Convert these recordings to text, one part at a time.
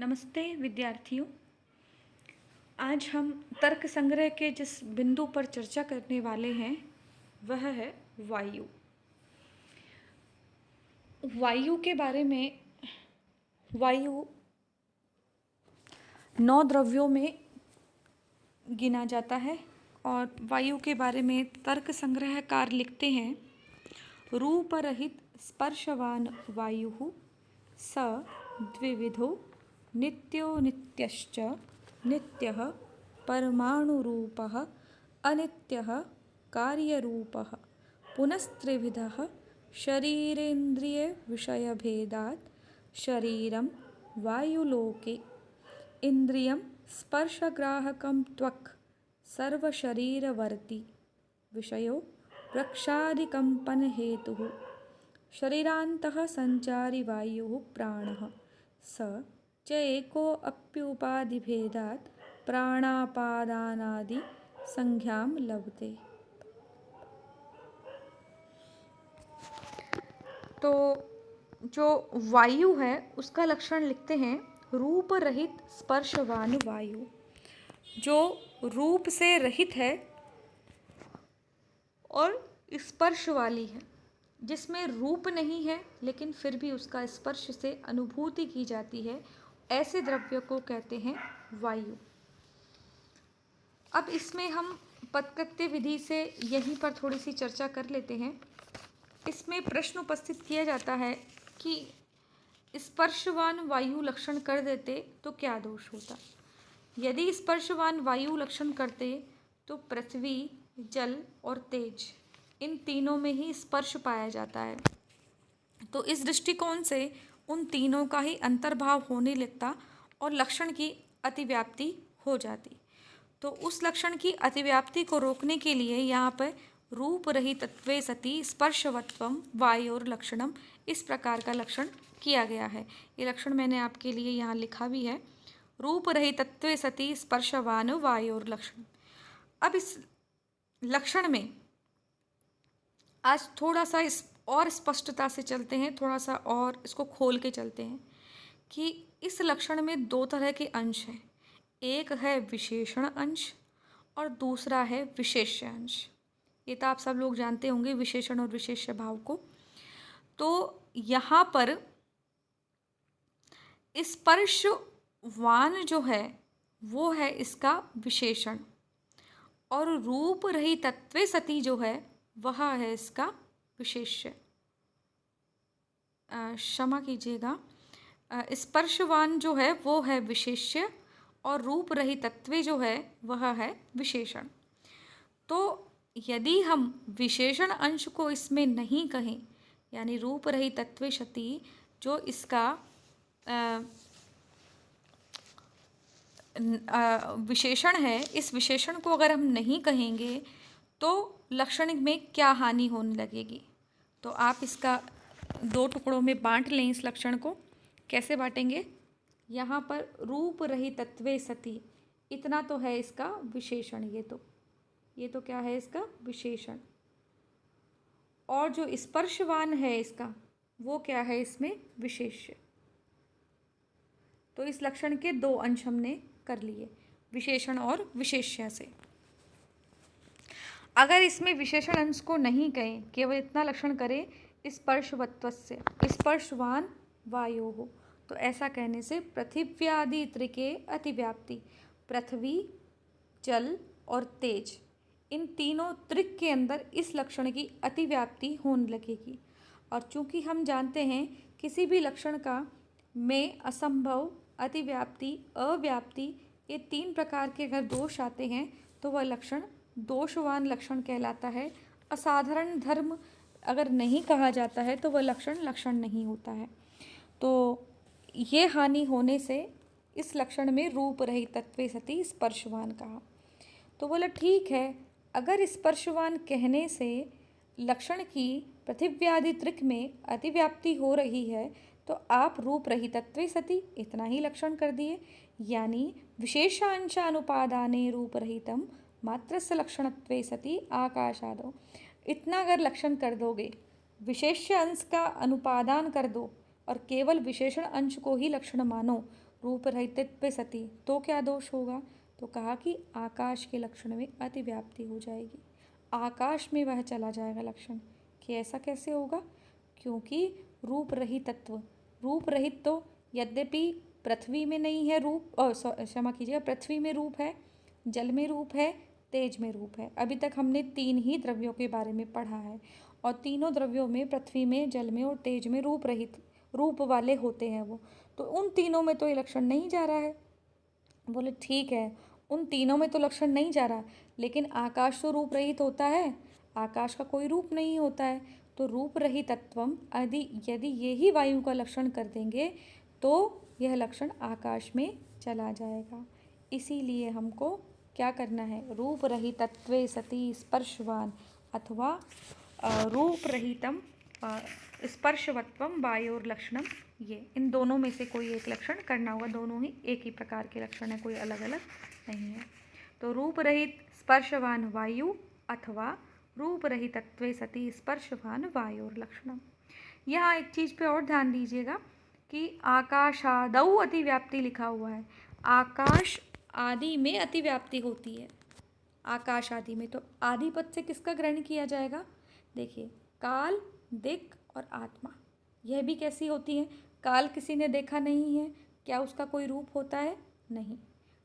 नमस्ते विद्यार्थियों। आज हम तर्क संग्रह के जिस बिंदु पर चर्चा करने वाले हैं वह है वायु। वायु के बारे में, वायु 9 द्रव्यों में गिना जाता है और वायु के बारे में तर्क संग्रहकार लिखते हैं, रूप रहित स्पर्शवान वायु स द्विविधो नित्यो नित्यश्च नित्यः परमाणुरूपः अनित्यः कार्यरूपः पुनस्त्रिविधः शरीरेन्द्रियविषयभेदात् शरीरं वायुलोके इन्द्रियं स्पर्शग्राहकं त्वक् सर्वशरीरवर्ती विषयो वृक्षादिकम्पनहेतुः शरीरान्तः सञ्चारी वायुः प्राणः स च एकोऽप्युपाधिभेदात् प्राणापादानादि संज्ञां लभते। तो जो वायु है उसका लक्षण लिखते हैं, रूप रहित स्पर्शवान वायु। जो रूप से रहित है और स्पर्श वाली है, जिसमें रूप नहीं है लेकिन फिर भी उसका स्पर्श से अनुभूति की जाती है, ऐसे द्रव्य को कहते हैं वायु। अब इसमें हम पदकृत्य विधि से यहीं पर थोड़ी सी चर्चा कर लेते हैं। इसमें प्रश्न उपस्थित किया जाता है कि स्पर्शवान वायु लक्षण कर देते तो क्या दोष होता। यदि स्पर्शवान वायु लक्षण करते तो पृथ्वी, जल और तेज, इन तीनों में ही स्पर्श पाया जाता है। तो इस दृष्टिकोण से उन तीनों का ही अंतर्भाव होने लगता और लक्षण की अतिव्याप्ति हो जाती। तो उस लक्षण की अतिव्याप्ति को रोकने के लिए यहाँ पर रूप रहितत्वे सति स्पर्शवत्वम वायोर लक्षणम, इस प्रकार का लक्षण किया गया है। ये लक्षण मैंने आपके लिए यहाँ लिखा भी है, रूप रहितत्वे सति स्पर्शवान वायोर लक्षण। अब इस लक्षण में आज थोड़ा सा इस और स्पष्टता से चलते हैं, थोड़ा सा और इसको खोल के चलते हैं कि इस लक्षण में दो तरह के अंश हैं। एक है विशेषण अंश और दूसरा है विशेष्य अंश। ये तो आप सब लोग जानते होंगे विशेषण और विशेष्य भाव को। तो यहाँ पर स्पर्शवान जो है वो है इसका विशेषण और रूप रहितत्वे सति जो है वह है इसका विशेष्य। क्षमा कीजिएगा, स्पर्शवान जो है वो है विशेष्य और रूप रहितत्वे जो है वह है विशेषण। तो यदि हम विशेषण अंश को इसमें नहीं कहें, यानी रूप रहितत्वे सति जो इसका विशेषण है, इस विशेषण को अगर हम नहीं कहेंगे तो लक्षण में क्या हानि होने लगेगी। तो आप इसका दो टुकड़ों में बांट लें। इस लक्षण को कैसे बांटेंगे, यहाँ पर रूप रहितत्वे सति इतना तो है इसका विशेषण, ये तो क्या है इसका विशेषण, और जो स्पर्शवान है इसका वो क्या है इसमें विशेष्य। तो इस लक्षण के दो अंश हमने कर लिए, विशेषण और विशेष्य से। अगर इसमें विशेषण अंश को नहीं कहें, केवल इतना लक्षण करें स्पर्शवत्वस्य स्पर्शवान वायो हो, तो ऐसा कहने से पृथिव्यादि त्रिके अतिव्याप्ति, पृथ्वी, जल और तेज, इन तीनों त्रिक के अंदर इस लक्षण की अतिव्याप्ति होने लगेगी। और चूंकि हम जानते हैं किसी भी लक्षण का में असंभव, अतिव्याप्ति, अव्याप्ति, ये तीन प्रकार के अगर दोष आते हैं तो वह लक्षण दोषवान लक्षण कहलाता है। असाधारण धर्म अगर नहीं कहा जाता है तो वह लक्षण नहीं होता है। तो ये हानि होने से इस लक्षण में रूप रहितत्वे सति स्पर्शवान कहा। तो बोला ठीक है, अगर स्पर्शवान कहने से लक्षण की पृथिव्यादि त्रिक में अतिव्याप्ति हो रही है तो आप रूप रहितत्वे सति इतना ही लक्षण कर दिए, यानी विशेषांशानुपादाने रूप रहितम मात्रस्य लक्षणत्वे सति आकाशादो, इतना अगर लक्षण कर दोगे, विशेष्य अंश का अनुपादान कर दो और केवल विशेषण अंश को ही लक्षण मानो, रूप रहितत्व सती, तो क्या दोष होगा? तो कहा कि आकाश के लक्षण में अतिव्याप्ति हो जाएगी, आकाश में वह चला जाएगा लक्षण। कि ऐसा कैसे होगा? क्योंकि रूप रहित तत्व, रूप रहित तो यद्यपि पृथ्वी में नहीं है रूप, क्षमा कीजिएगा, पृथ्वी में रूप है, जल में रूप है, तेज में रूप है। अभी तक हमने 3 ही द्रव्यों के बारे में पढ़ा है और तीनों द्रव्यों में, पृथ्वी में, जल में और तेज में रूप रहित, रूप वाले होते हैं वो। तो उन तीनों में तो ये लक्षण नहीं जा रहा है। बोले ठीक है, उन तीनों में तो लक्षण नहीं जा रहा, लेकिन आकाश तो रूप रहित होता है, आकाश का कोई रूप नहीं होता है। तो रूप रहितत्वम यदि यही वायु का लक्षण कर देंगे तो यह लक्षण आकाश में चला जाएगा। इसीलिए हमको क्या करना है? रूप रहितत्वे सति स्पर्शवान अथवा रूप रहितम स्पर्शवत्वम वायोर्लक्षणम, ये इन दोनों में से कोई एक लक्षण करना होगा। दोनों ही एक ही प्रकार के लक्षण है, कोई अलग अलग नहीं है। तो रूप रहित स्पर्शवान वायु अथवा रूप रहितत्वे सति स्पर्शवान वायोर्लक्षणम। यहाँ एक चीज़ पे और ध्यान दीजिएगा कि आकाशादौ अतिव्याप्ति लिखा हुआ है। आकाश आदि में अतिव्याप्ति होती है, आकाश आदि में। तो आदि पद से किसका ग्रहण किया जाएगा? देखिए, काल, दिक् और आत्मा, यह भी कैसी होती है? काल किसी ने देखा नहीं है, क्या उसका कोई रूप होता है? नहीं,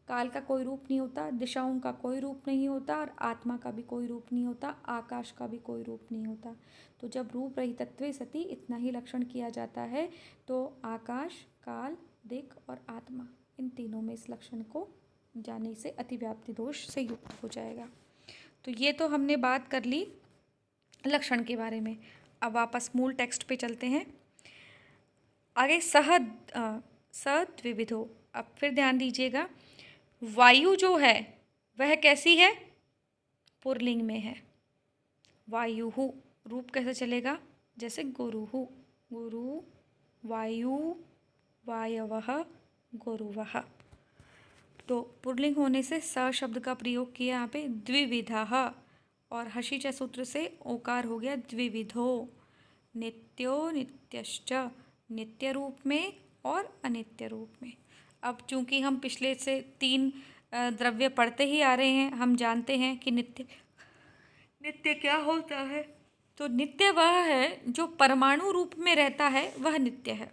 काल का कोई रूप नहीं होता, दिशाओं का कोई रूप नहीं होता और आत्मा का भी कोई रूप नहीं होता, आकाश का भी कोई रूप नहीं होता। तो जब रूप रहितत्वे सति इतना ही लक्षण किया जाता है तो आकाश, काल, दिक् और आत्मा, इन तीनों में इस लक्षण को जाने से अतिव्याप्ति दोष से युक्त हो जाएगा। तो ये तो हमने बात कर ली लक्षण के बारे में। अब वापस मूल टेक्स्ट पे चलते हैं। आगे सद्विविधो। अब फिर ध्यान दीजिएगा, वायु जो है वह कैसी है? पुरलिंग में है। वायुहु, रूप कैसे चलेगा? जैसे गुरुहु, गुरु, वायु, वायवः, गुरुवः। तो पुरलिंग होने से स शब्द का प्रयोग किया यहाँ पे द्विविधः, और हषि च सूत्र से ओकार हो गया द्विविधो। नित्यो नित्यश्च, नित्य रूप में और अनित्य रूप में। अब चूंकि हम पिछले से 3 द्रव्य पढ़ते ही आ रहे हैं, हम जानते हैं कि नित्य क्या होता है। तो नित्य वह है जो परमाणु रूप में रहता है, वह नित्य है।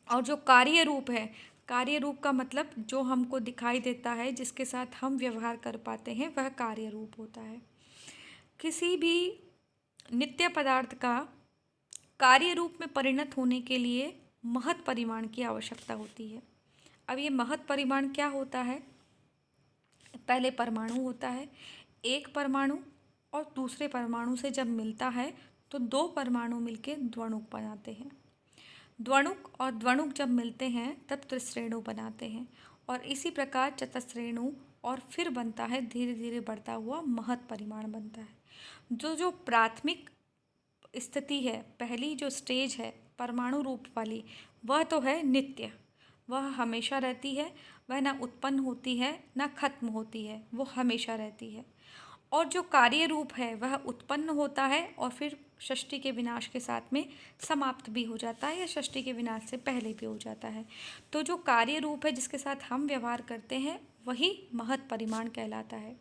और जो कार्य रूप है, कार्य रूप का मतलब जो हमको दिखाई देता है, जिसके साथ हम व्यवहार कर पाते हैं, वह कार्य रूप होता है। किसी भी नित्य पदार्थ का कार्य रूप में परिणत होने के लिए महत् परिमाण की आवश्यकता होती है। अब ये महत् परिमाण क्या होता है? पहले परमाणु होता है, एक परमाणु और दूसरे परमाणु से जब मिलता है तो 2 परमाणु मिलके द्वणुक बनाते हैं। द्वणुक और द्वणुक जब मिलते हैं तब त्रिश्रेणु बनाते हैं, और इसी प्रकार चतुश्रेणु, और फिर बनता है धीरे धीरे बढ़ता हुआ महत् परिमाण बनता है। जो प्राथमिक स्थिति है, पहली जो स्टेज है परमाणु रूप वाली, वह तो है नित्य, वह हमेशा रहती है, वह ना उत्पन्न होती है ना खत्म होती है, वो हमेशा रहती है। और जो कार्य रूप है वह उत्पन्न होता है और फिर षष्टि के विनाश के साथ में समाप्त भी हो जाता है, या षष्टि के विनाश से पहले भी हो जाता है। तो जो कार्य रूप है जिसके साथ हम व्यवहार करते हैं, वही महत् परिमाण कहलाता है।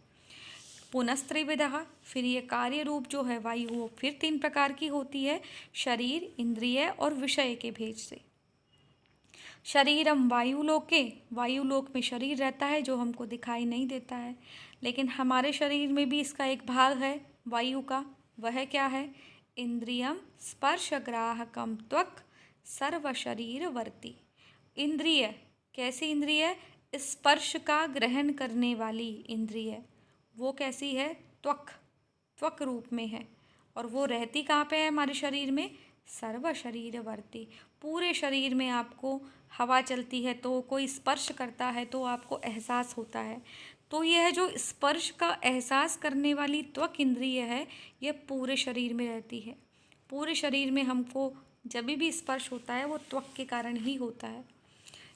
पुनस्त्रिविधः, फिर ये कार्य रूप जो है वायु, वो फिर 3 प्रकार की होती है, शरीर, इंद्रिय और विषय के भेद से। शरीरम वायुलोके, वायुलोक में शरीर रहता है जो हमको दिखाई नहीं देता है, लेकिन हमारे शरीर में भी इसका एक भाग है वायु का। वह क्या है? इंद्रियम स्पर्शग्राहकम त्वक् सर्वशरीरवर्ती। इंद्रिय, कैसी इंद्रिय? स्पर्श का ग्रहण करने वाली इंद्रिय। वो कैसी है? त्वक्, त्वक रूप में है। और वो रहती कहाँ पे है हमारे शरीर में? सर्व शरीरवर्ती। पूरे शरीर में आपको हवा चलती है तो, कोई स्पर्श करता है तो आपको एहसास होता है। तो यह जो स्पर्श का एहसास करने वाली त्वक इंद्रिय है, यह पूरे शरीर में रहती है। पूरे शरीर में हमको जब भी स्पर्श होता है वो त्वक के कारण ही होता है।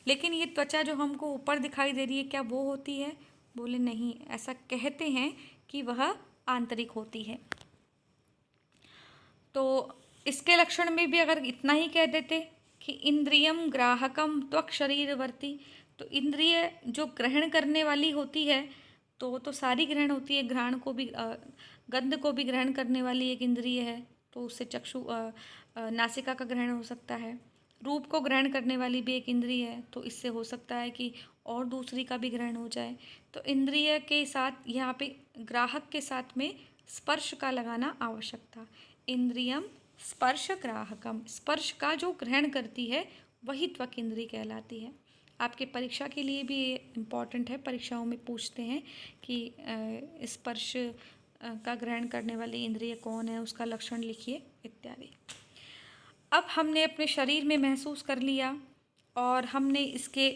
लेकिन ये त्वचा जो हमको ऊपर दिखाई दे रही है, क्या वो होती है? बोले नहीं, ऐसा कहते हैं कि वह आंतरिक होती है। तो इसके लक्षण में भी अगर इतना ही कह देते कि इंद्रियम ग्राहकम त्वक शरीरवर्ती, तो इंद्रिय जो ग्रहण करने वाली होती है तो वो तो सारी ग्रहण होती है। घ्राण को भी गंध को भी ग्रहण करने वाली एक इंद्रिय है, तो उससे चक्षु नासिका का ग्रहण हो सकता है। रूप को ग्रहण करने वाली भी एक इंद्रिय है, तो इससे हो सकता है कि और दूसरी का भी ग्रहण हो जाए। तो इंद्रिय के साथ यहाँ पे ग्राहक के साथ में स्पर्श का लगाना आवश्यक था। इंद्रियम स्पर्श ग्राहकम, स्पर्श का जो ग्रहण करती है वही त्वक इंद्रिय कहलाती है। आपके परीक्षा के लिए भी ये इम्पॉर्टेंट है, परीक्षाओं में पूछते हैं कि स्पर्श का ग्रहण करने वाली इंद्रिय कौन है, उसका लक्षण लिखिए इत्यादि। अब हमने अपने शरीर में महसूस कर लिया और हमने इसके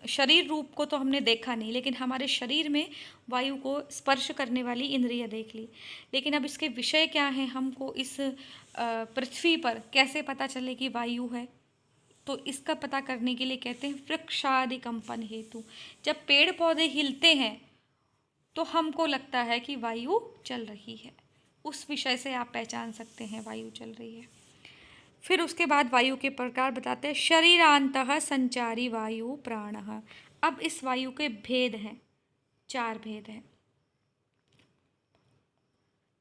शरीर रूप को तो हमने देखा नहीं, लेकिन हमारे शरीर में वायु को स्पर्श करने वाली इंद्रिय देख ली। लेकिन अब इसके विषय क्या हैं, हमको इस पृथ्वी पर कैसे पता चले कि वायु है, तो इसका पता करने के लिए कहते हैं वृक्षादि कंपन हेतु। जब पेड़ पौधे हिलते हैं तो हमको लगता है कि वायु चल रही है, उस विषय से आप पहचान सकते हैं वायु चल रही है। फिर उसके बाद वायु के प्रकार बताते हैं। शरीरांतः संचारी वायु प्राणः। अब इस वायु के भेद हैं, 4 भेद हैं,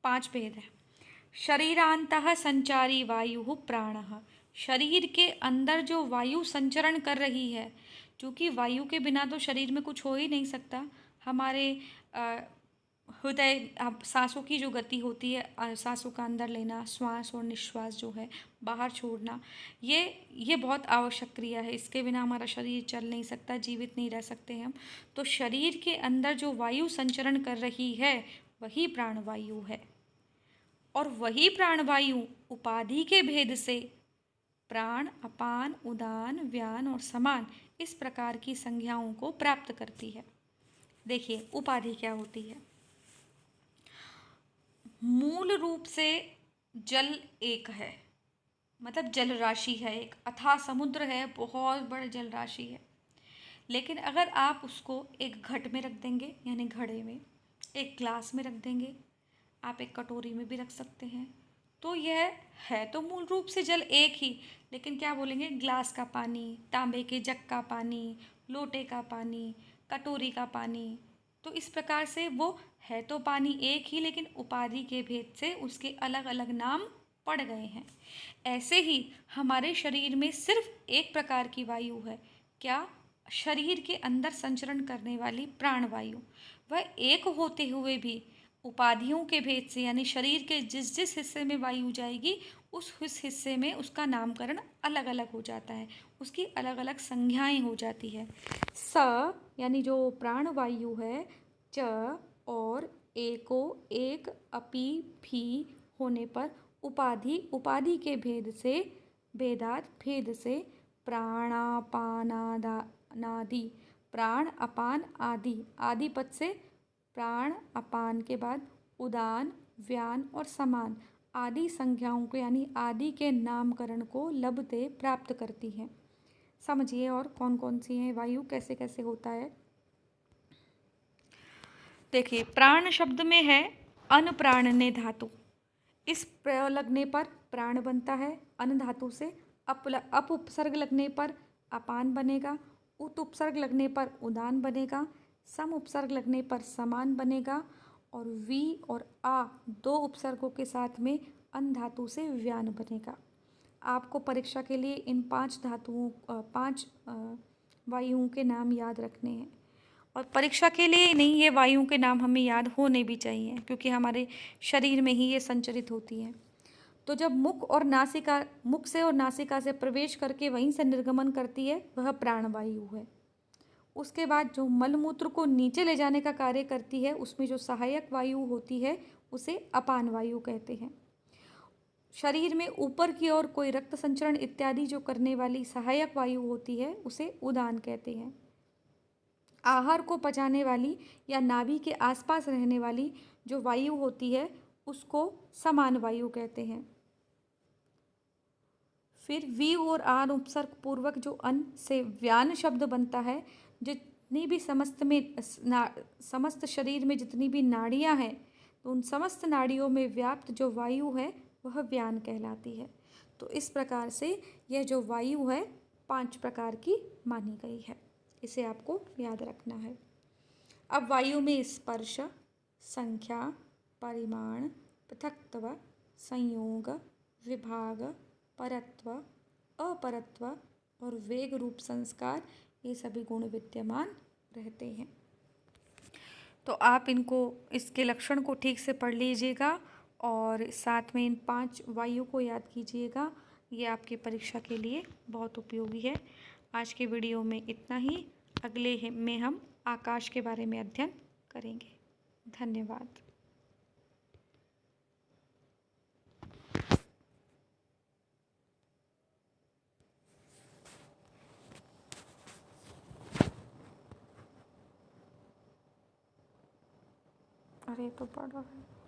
5 भेद हैं। शरीरांतः संचारी वायु प्राणः, शरीर के अंदर जो वायु संचरण कर रही है, क्योंकि वायु के बिना तो शरीर में कुछ हो ही नहीं सकता। हमारे हृदय सांसों की जो गति होती है, सांसों का अंदर लेना, श्वास और निश्वास जो है बाहर छोड़ना, ये बहुत आवश्यक क्रिया है। इसके बिना हमारा शरीर चल नहीं सकता, जीवित नहीं रह सकते हम। तो शरीर के अंदर जो वायु संचरण कर रही है वही प्राणवायु है, और वही प्राणवायु उपाधि के भेद से प्राण, अपान, उदान, व्यान और समान इस प्रकार की संज्ञाओं को प्राप्त करती है। देखिए उपाधि क्या होती है। मूल रूप से जल एक है, मतलब जल राशि है, एक अथाह समुद्र है, बहुत बड़ा जल राशि है। लेकिन अगर आप उसको एक घट में रख देंगे, यानी घड़े में, एक ग्लास में रख देंगे, आप एक कटोरी में भी रख सकते हैं, तो यह है तो मूल रूप से जल एक ही, लेकिन क्या बोलेंगे, ग्लास का पानी, तांबे के जग का पानी, लोटे का पानी, कटोरी का पानी, तो इस प्रकार से वो है तो पानी एक ही, लेकिन उपाधि के भेद से उसके अलग अलग नाम पड़ गए हैं। ऐसे ही हमारे शरीर में सिर्फ एक प्रकार की वायु है, क्या, शरीर के अंदर संचरण करने वाली प्राणवायु। वह एक होते हुए भी उपाधियों के भेद से, यानी शरीर के जिस जिस हिस्से में वायु जाएगी उस हिस्से में उसका नामकरण अलग अलग हो जाता है, उसकी अलग अलग संज्ञाएं हो जाती है। स यानी जो प्राणवायु है, च और एको, एक, अपि, भी होने पर उपाधि के भेद से, भेद से प्राणापानादि, प्राण, अपान, आदि, आदि पद से प्राण, अपान के बाद उदान, व्यान और समान आदि संज्ञाओं को, यानी आदि के नामकरण को लभते प्राप्त करती है। समझिए और कौन कौन सी हैं वायु, कैसे कैसे होता है। देखिए प्राण शब्द में है अन प्राणने धातु, इस प्रयोग लगने पर प्राण बनता है। अन धातु से अप उपसर्ग लगने पर अपान बनेगा, उत उपसर्ग लगने पर उदान बनेगा, सम उपसर्ग लगने पर समान बनेगा, और वी और आ 2 उपसर्गों के साथ में अन धातु से व्यान बनेगा। आपको परीक्षा के लिए इन 5 धातुओं 5 वायुओं के नाम याद रखने हैं, और परीक्षा के लिए ही नहीं, ये वायुओं के नाम हमें याद होने भी चाहिए, क्योंकि हमारे शरीर में ही ये संचरित होती हैं। तो जब मुख से और नासिका से प्रवेश करके वहीं से निर्गमन करती है, वह प्राणवायु है। उसके बाद जो मलमूत्र को नीचे ले जाने का कार्य करती है, उसमें जो सहायक वायु होती है उसे अपान वायु कहते हैं। शरीर में ऊपर की ओर कोई रक्त संचरण इत्यादि जो करने वाली सहायक वायु होती है उसे उदान कहते हैं। आहार को पचाने वाली या नाभि के आसपास रहने वाली जो वायु होती है उसको समान वायु कहते हैं। फिर वी और आन उपसर्ग पूर्वक जो अन से व्यान शब्द बनता है, जितनी भी समस्त शरीर में जितनी भी नाड़ियां हैं, तो उन समस्त नाड़ियों में व्याप्त जो वायु है वह व्यान कहलाती है। तो इस प्रकार से यह जो वायु है 5 प्रकार की मानी गई है। इसे आपको याद रखना है। अब वायु में स्पर्श, संख्या, परिमाण, पृथक्त्व, संयोग, विभाग, परत्व, अपरत्व और वेग रूप संस्कार, ये सभी गुण विद्यमान रहते हैं। तो आप इनको, इसके लक्षण को ठीक से पढ़ लीजिएगा और साथ में इन 5 वायु को याद कीजिएगा। ये आपकी परीक्षा के लिए बहुत उपयोगी है। आज के वीडियो में इतना ही। अगले में हम आकाश के बारे में अध्ययन करेंगे। धन्यवाद। अरे तो पढ़ रहा है।